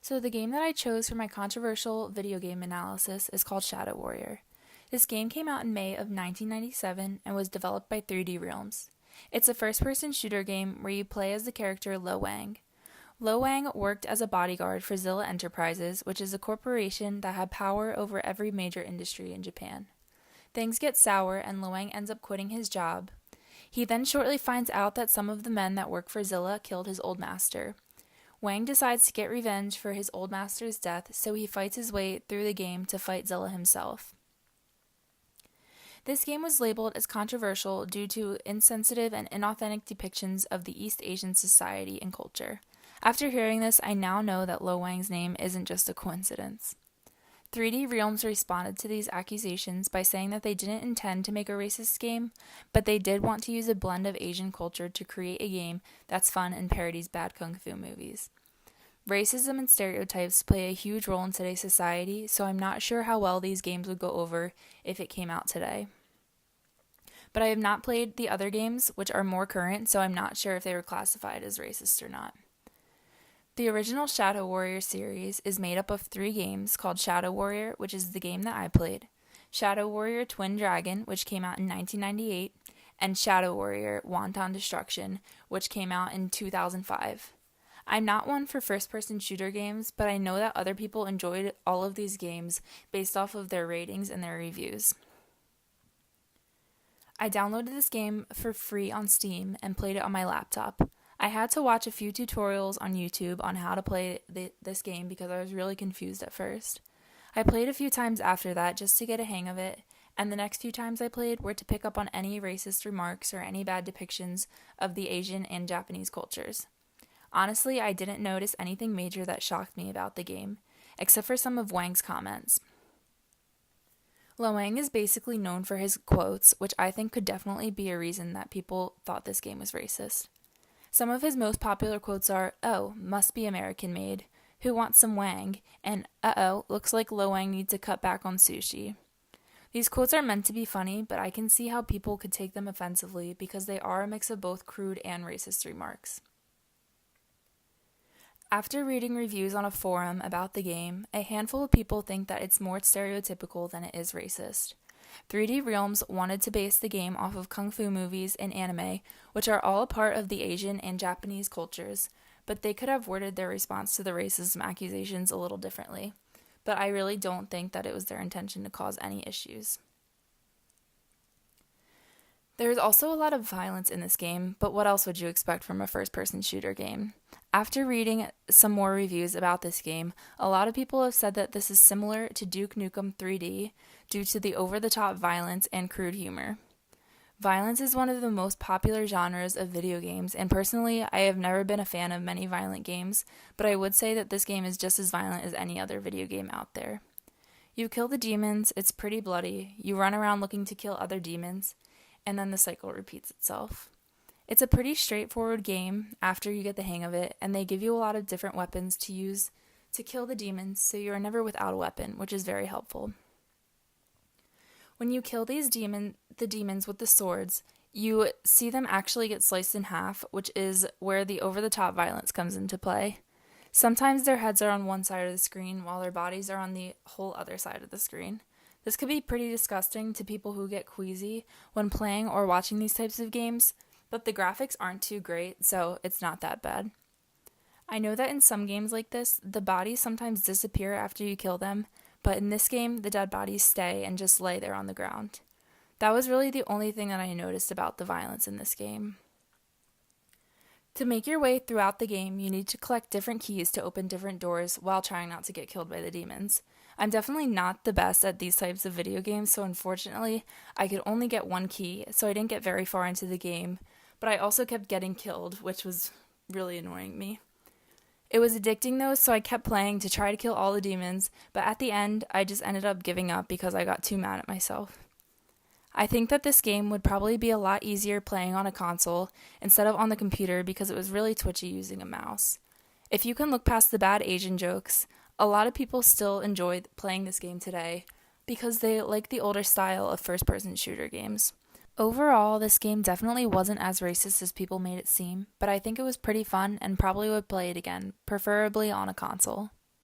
So the game that I chose for my controversial video game analysis is called Shadow Warrior. This game came out in May of 1997 and was developed by 3D Realms. It's a first-person shooter game where you play as the character Lo Wang. Lo Wang worked as a bodyguard for Zilla Enterprises, which is a corporation that had power over every major industry in Japan. Things get sour and Lo Wang ends up quitting his job. He then shortly finds out that some of the men that work for Zilla killed his old master. Wang decides to get revenge for his old master's death, so he fights his way through the game to fight Zilla himself. This game was labeled as controversial due to insensitive and inauthentic depictions of the East Asian society and culture. After hearing this, I now know that Lo Wang's name isn't just a coincidence. 3D Realms responded to these accusations by saying that they didn't intend to make a racist game, but they did want to use a blend of Asian culture to create a game that's fun and parodies bad kung fu movies. Racism and stereotypes play a huge role in today's society, so I'm not sure how well these games would go over if it came out today. But I have not played the other games, which are more current, so I'm not sure if they were classified as racist or not. The original Shadow Warrior series is made up of 3 games called Shadow Warrior, which is the game that I played, Shadow Warrior Twin Dragon, which came out in 1998, and Shadow Warrior Wanton Destruction, which came out in 2005. I'm not one for first-person shooter games, but I know that other people enjoyed all of these games based off of their ratings and their reviews. I downloaded this game for free on Steam and played it on my laptop. I had to watch a few tutorials on YouTube on how to play this game because I was really confused at first. I played a few times after that just to get a hang of it, and the next few times I played were to pick up on any racist remarks or any bad depictions of the Asian and Japanese cultures. Honestly, I didn't notice anything major that shocked me about the game, except for some of Wang's comments. Lo Wang is basically known for his quotes, which I think could definitely be a reason that people thought this game was racist. Some of his most popular quotes are, "Oh, must be American made," "Who wants some Wang?" and "Uh-oh, looks like Lo Wang needs to cut back on sushi." These quotes are meant to be funny, but I can see how people could take them offensively because they are a mix of both crude and racist remarks. After reading reviews on a forum about the game, a handful of people think that it's more stereotypical than it is racist. 3D Realms wanted to base the game off of kung fu movies and anime, which are all a part of the Asian and Japanese cultures, but they could have worded their response to the racism accusations a little differently. But I really don't think that it was their intention to cause any issues. There is also a lot of violence in this game, but what else would you expect from a first-person shooter game? After reading some more reviews about this game, a lot of people have said that this is similar to Duke Nukem 3D due to the over-the-top violence and crude humor. Violence is one of the most popular genres of video games, and personally, I have never been a fan of many violent games, but I would say that this game is just as violent as any other video game out there. You kill the demons, it's pretty bloody, you run around looking to kill other demons, and then the cycle repeats itself. It's a pretty straightforward game after you get the hang of it, and they give you a lot of different weapons to use to kill the demons, so you are never without a weapon, which is very helpful. When you kill the demons with the swords, you see them actually get sliced in half, which is where the over-the-top violence comes into play. Sometimes their heads are on one side of the screen, while their bodies are on the whole other side of the screen. This could be pretty disgusting to people who get queasy when playing or watching these types of games, but the graphics aren't too great, so it's not that bad. I know that in some games like this, the bodies sometimes disappear after you kill them, but in this game, the dead bodies stay and just lay there on the ground. That was really the only thing that I noticed about the violence in this game. To make your way throughout the game, you need to collect different keys to open different doors while trying not to get killed by the demons. I'm definitely not the best at these types of video games, so unfortunately, I could only get one key, so I didn't get very far into the game, but I also kept getting killed, which was really annoying me. It was addicting though, so I kept playing to try to kill all the demons, but at the end, I just ended up giving up because I got too mad at myself. I think that this game would probably be a lot easier playing on a console instead of on the computer because it was really twitchy using a mouse. If you can look past the bad Asian jokes, a lot of people still enjoy playing this game today because they like the older style of first-person shooter games. Overall, this game definitely wasn't as racist as people made it seem, but I think it was pretty fun and probably would play it again, preferably on a console.